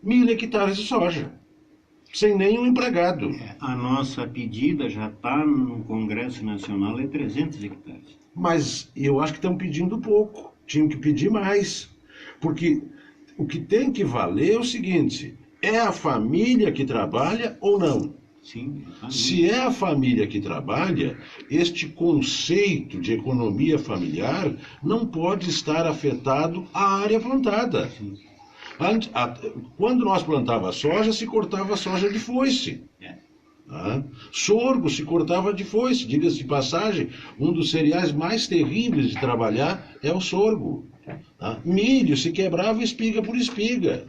Speaker 1: 1.000 hectares de soja, sem nenhum empregado.
Speaker 2: A nossa pedida já está no Congresso Nacional, é 300 hectares.
Speaker 1: Mas eu acho que estão pedindo pouco, tinham que pedir mais, porque O que tem que valer é o seguinte: é a família que trabalha ou não?
Speaker 2: Sim,
Speaker 1: Se é a família que trabalha, este conceito de economia familiar não pode estar afetado à área plantada.
Speaker 2: sim.
Speaker 1: Quando nós plantava soja, se cortava soja de foice.
Speaker 2: É.
Speaker 1: Tá? Sorgo se cortava de foice. Diga-se de passagem, um dos cereais mais terríveis de trabalhar é o sorgo. Tá? Milho se quebrava espiga por espiga.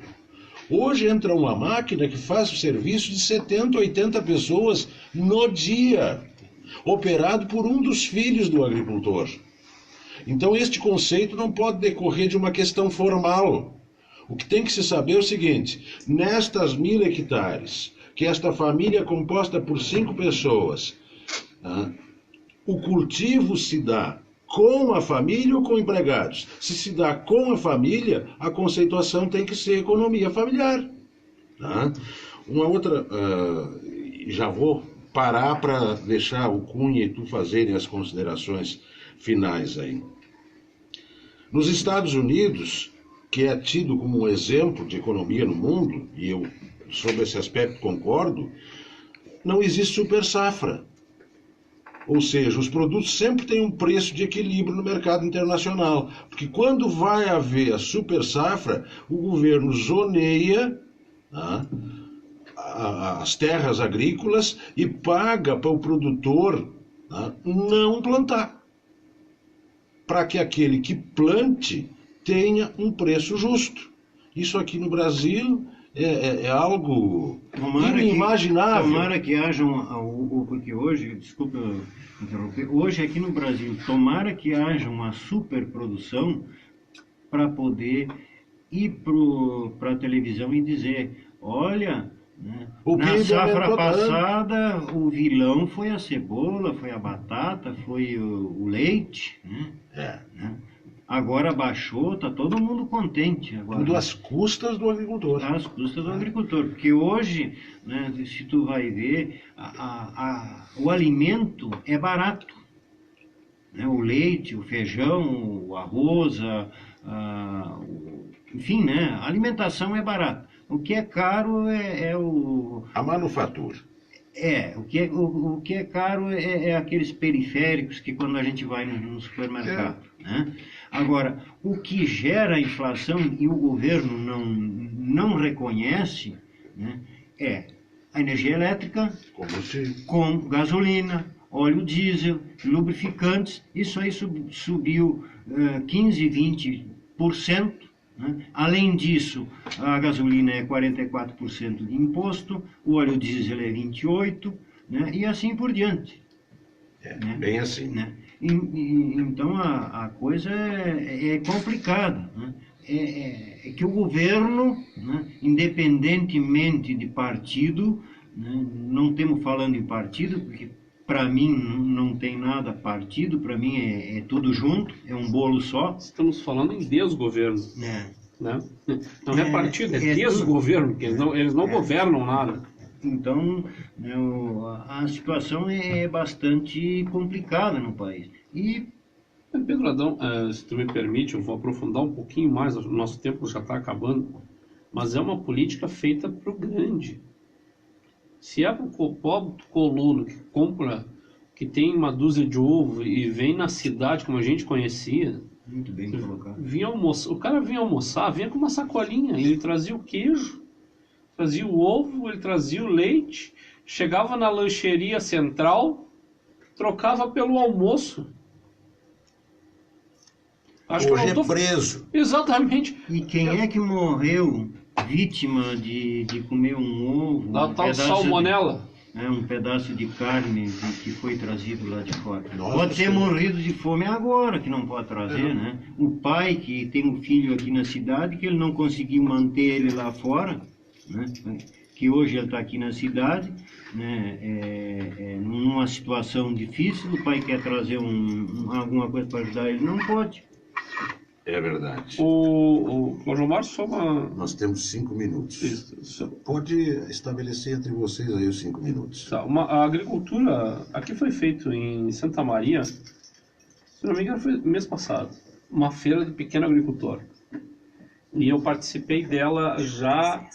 Speaker 1: Hoje entra uma máquina que faz o serviço de 70, 80 pessoas no dia, operado por um dos filhos do agricultor. Então este conceito não pode decorrer de uma questão formal. O que tem que se saber é o seguinte: nestas 1.000 hectares, que esta família é composta por 5 pessoas, tá? O cultivo se dá com a família ou com empregados? Se dá com a família, a conceituação tem que ser economia familiar. Tá? Uma outra, já vou parar para deixar o Cunha e tu fazerem as considerações finais aí. Nos Estados Unidos, que é tido como um exemplo de economia no mundo, e eu sobre esse aspecto concordo, não existe super safra. Ou seja, os produtos sempre têm um preço de equilíbrio no mercado internacional. Porque quando vai haver a super safra, o governo zoneia, tá, as terras agrícolas e paga para o produtor, tá, não plantar. Para que aquele que plante tenha um preço justo. Isso aqui no Brasil é algo inimaginável.
Speaker 2: Tomara que haja porque hoje, desculpa interromper, hoje aqui no Brasil, tomara que haja uma superprodução para poder ir para a televisão e dizer, olha, né, na safra passada o vilão foi a cebola, foi a batata, foi o leite, né? Agora baixou, está todo mundo contente. Agora,
Speaker 1: tudo às custas do agricultor.
Speaker 2: Às custas do agricultor. Porque hoje, né, se tu vai ver, o alimento é barato. Né? O leite, o feijão, o arroz, enfim, né? A alimentação é barata. O que é caro é
Speaker 1: a manufatura.
Speaker 2: O que é caro é aqueles periféricos que quando a gente vai no supermercado. Né? Agora, o que gera a inflação e o governo não reconhece, né, é a energia elétrica, com gasolina, óleo diesel, lubrificantes. Isso aí subiu 15, 20%. Né? Além disso, a gasolina é 44% de imposto, o óleo diesel é 28%, né? E assim por diante.
Speaker 1: Né? Bem assim.
Speaker 2: Né? Então a coisa é complicada. Né? É que o governo, né, independentemente de partido, né, não estamos falando em partido, porque para mim não tem nada partido, para mim é tudo junto, é um bolo só.
Speaker 3: Estamos falando em desgoverno. Né? Não é partido, é desgoverno, porque eles não governam nada.
Speaker 2: Então, né, a situação é bastante complicada no país. E
Speaker 3: Pedro Adão, se tu me permite, eu vou aprofundar um pouquinho mais, o nosso tempo já está acabando, mas é uma política feita para o grande. Se é para o pobre colono que compra, que tem uma dúzia de ovo e vem na cidade como a gente conhecia,
Speaker 2: muito bem colocado.
Speaker 3: O cara vinha almoçar, vinha com uma sacolinha, ele trazia o queijo, trazia o ovo, ele trazia o leite, chegava na lancheria central, trocava pelo almoço.
Speaker 1: Acho hoje que é preso.
Speaker 3: Exatamente.
Speaker 2: E quem é que morreu vítima de comer um ovo?
Speaker 3: Da tal salmonela?
Speaker 2: Um pedaço de carne que foi trazido lá de fora.
Speaker 1: Nossa,
Speaker 2: pode ter morrido de fome agora, que não pode trazer, né? O pai que tem um filho aqui na cidade, que ele não conseguiu manter ele lá fora, né? Que hoje ele está aqui na cidade, né? Numa situação difícil, o pai quer trazer alguma coisa para ajudar ele, não pode.
Speaker 1: É verdade.
Speaker 3: O Jomar, só uma...
Speaker 1: Nós temos 5 minutos. Isso. Pode estabelecer entre vocês aí os 5 minutos.
Speaker 3: Tá, a agricultura, aqui foi feito em Santa Maria, se não me engano foi mês passado, uma feira de pequeno agricultor. E eu participei dela já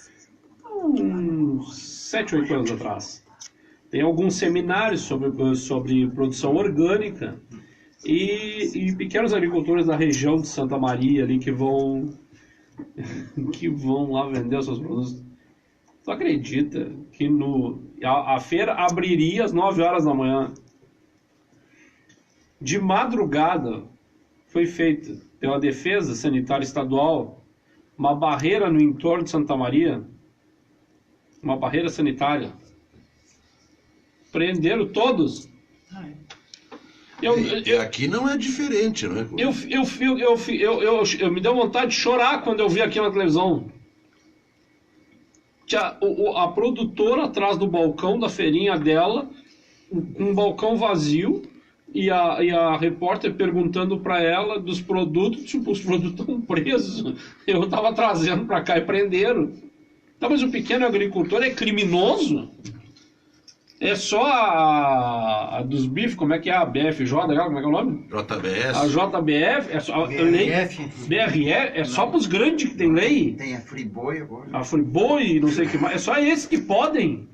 Speaker 3: há uns 7, 8 anos atrás. Tem alguns seminários sobre produção orgânica e pequenos agricultores da região de Santa Maria ali que vão lá vender os seus produtos. Tu acredita que a feira abriria às 9 horas da manhã? De madrugada foi feita pela Defesa Sanitária Estadual uma barreira no entorno de Santa Maria, uma barreira sanitária. Prenderam todos.
Speaker 1: E aqui não é diferente, né?
Speaker 3: Eu me deu vontade de chorar quando eu vi aquilo na televisão. Tinha a produtora atrás do balcão da feirinha dela, um balcão vazio, e a repórter perguntando para ela dos produtos, tipo, os produtos estão presos. Eu estava trazendo para cá e prenderam. Então, mas o pequeno agricultor é criminoso? É só a dos bifes, como é que é a BFJ, como é que é o nome?
Speaker 1: JBS.
Speaker 3: A JBF, é só, BRF, é só para os grandes que tem lei.
Speaker 4: Tem a Friboi agora.
Speaker 3: A Friboi, não sei o que mais. É só esses que podem.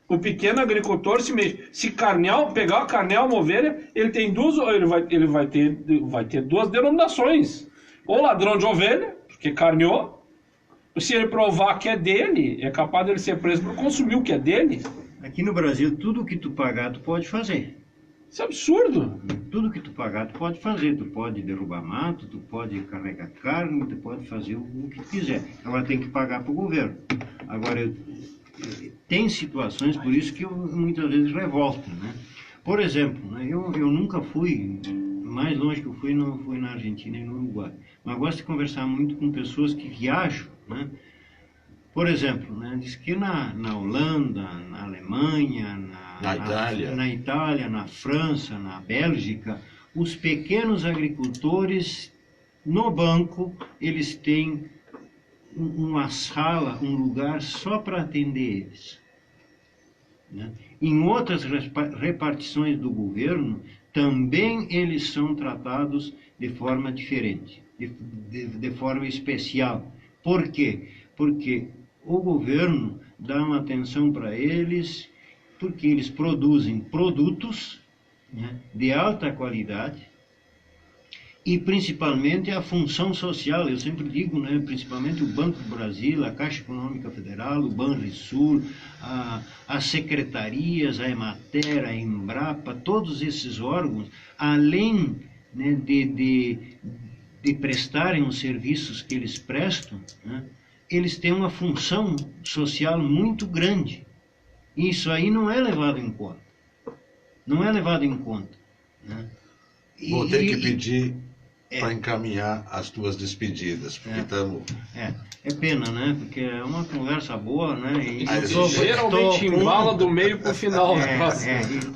Speaker 3: O pequeno agricultor se mexe. Se pegar o carnel, uma ovelha, ele tem duas, ele vai ter duas denominações. Ou ladrão de ovelha, porque carneou. Se ele provar que é dele, é capaz dele ser preso por consumir o que é dele.
Speaker 2: Aqui no Brasil, tudo que tu pagar, tu pode fazer.
Speaker 3: Isso é absurdo.
Speaker 2: Tudo que tu pagar, tu pode fazer. Tu pode derrubar mato, tu pode carregar carne, tu pode fazer o que quiser. Agora tem que pagar para o governo. Agora, tem situações, por isso que eu muitas vezes revolto, né? Por exemplo, né, eu nunca fui, mais longe que eu fui, não fui na Argentina e no Uruguai. Mas gosto de conversar muito com pessoas que viajam, né? Por exemplo, né, diz que na Holanda, na Alemanha, na Itália, na França, na Bélgica, os pequenos agricultores, no banco, eles têm uma sala, um lugar só para atender eles. Né? Em outras repartições do governo, também eles são tratados de forma diferente, de forma especial. Por quê? Porque o governo dá uma atenção para eles, porque eles produzem produtos, né, de alta qualidade, e principalmente a função social. Eu sempre digo, né, principalmente o Banco do Brasil, a Caixa Econômica Federal, o Banrisul, as secretarias, a Emater, a Embrapa, todos esses órgãos, além, né, de prestarem os serviços que eles prestam, né, eles têm uma função social muito grande. E isso aí não é levado em conta. Não é levado em conta. Né?
Speaker 1: Vou ter que pedir para encaminhar as tuas despedidas, porque estamos...
Speaker 2: É pena, né? Porque é uma conversa boa, né? E
Speaker 3: geralmente embala do meio para o final.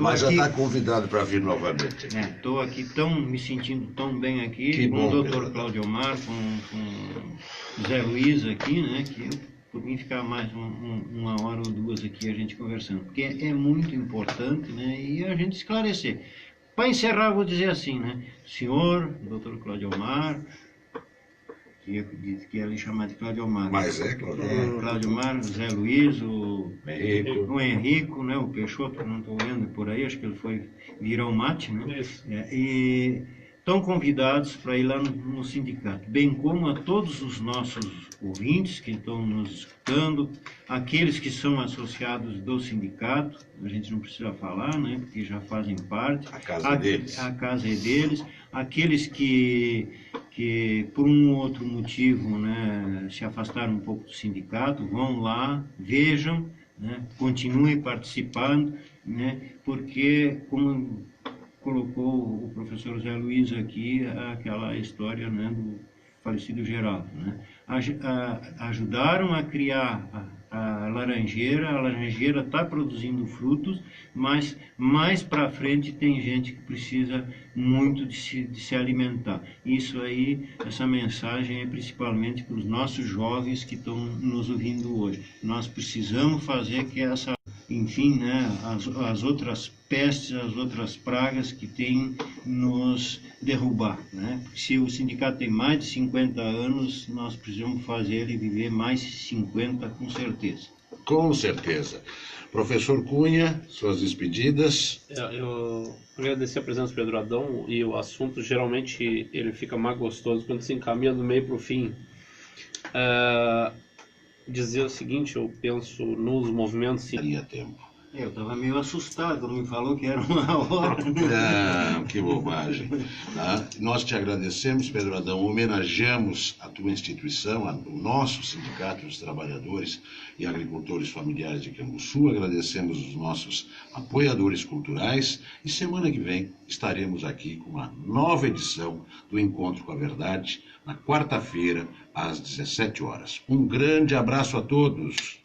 Speaker 1: Mas já está convidado para vir novamente.
Speaker 2: Estou aqui me sentindo tão bem aqui,
Speaker 1: que
Speaker 2: com
Speaker 1: bom,
Speaker 2: o Dr. Cláudio Omar, com Zé Luiz aqui, né? Que por mim ficar mais uma hora ou duas aqui a gente conversando. Porque é muito importante, né? E a gente esclarecer. Para encerrar, vou dizer assim, né? Senhor, Dr. Cláudio Omar, que é lhe chamado de Cláudio Omar.
Speaker 1: Mas Cláudio Omar.
Speaker 2: Cláudio Omar, Zé Luiz, o
Speaker 1: Henrico,
Speaker 2: né? O Peixoto, não estou vendo por aí, acho que ele foi virar o mate, né?
Speaker 3: Isso.
Speaker 2: E estão convidados para ir lá no sindicato, bem como a todos os nossos ouvintes que estão nos escutando, aqueles que são associados do sindicato, a gente não precisa falar, né, porque já fazem parte.
Speaker 1: A casa é deles.
Speaker 2: A casa é deles. Aqueles que por um ou outro motivo, né, se afastaram um pouco do sindicato, vão lá, vejam, né, continuem participando, né, porque, como colocou o professor Zé Luiz aqui, aquela história, né, do falecido Geraldo, né? Ajudaram a criar a laranjeira está produzindo frutos, mas mais para frente tem gente que precisa muito de se alimentar. Isso aí, essa mensagem é principalmente para os nossos jovens que estão nos ouvindo hoje. Nós precisamos fazer que essa, enfim, né, as outras pestes, as outras pragas que têm nos derrubar, né? Se o sindicato tem mais de 50 anos, nós precisamos fazer ele viver mais 50 com certeza.
Speaker 1: Com certeza. Professor Cunha, suas despedidas.
Speaker 3: Eu agradecer a presença do Pedro Adão, e o assunto geralmente ele fica mais gostoso quando se encaminha do meio para o fim. Dizer o seguinte, eu penso nos movimentos...
Speaker 1: Daria tempo.
Speaker 2: Eu estava meio assustado quando me falou que era 1 hora.
Speaker 1: Ah, que bobagem. Tá? Nós te agradecemos, Pedro Adão, homenageamos a tua instituição, o nosso Sindicato dos Trabalhadores e Agricultores Familiares de Canguçu, agradecemos os nossos apoiadores culturais e semana que vem estaremos aqui com uma nova edição do Encontro com a Verdade, na quarta-feira, às 17 horas. Um grande abraço a todos.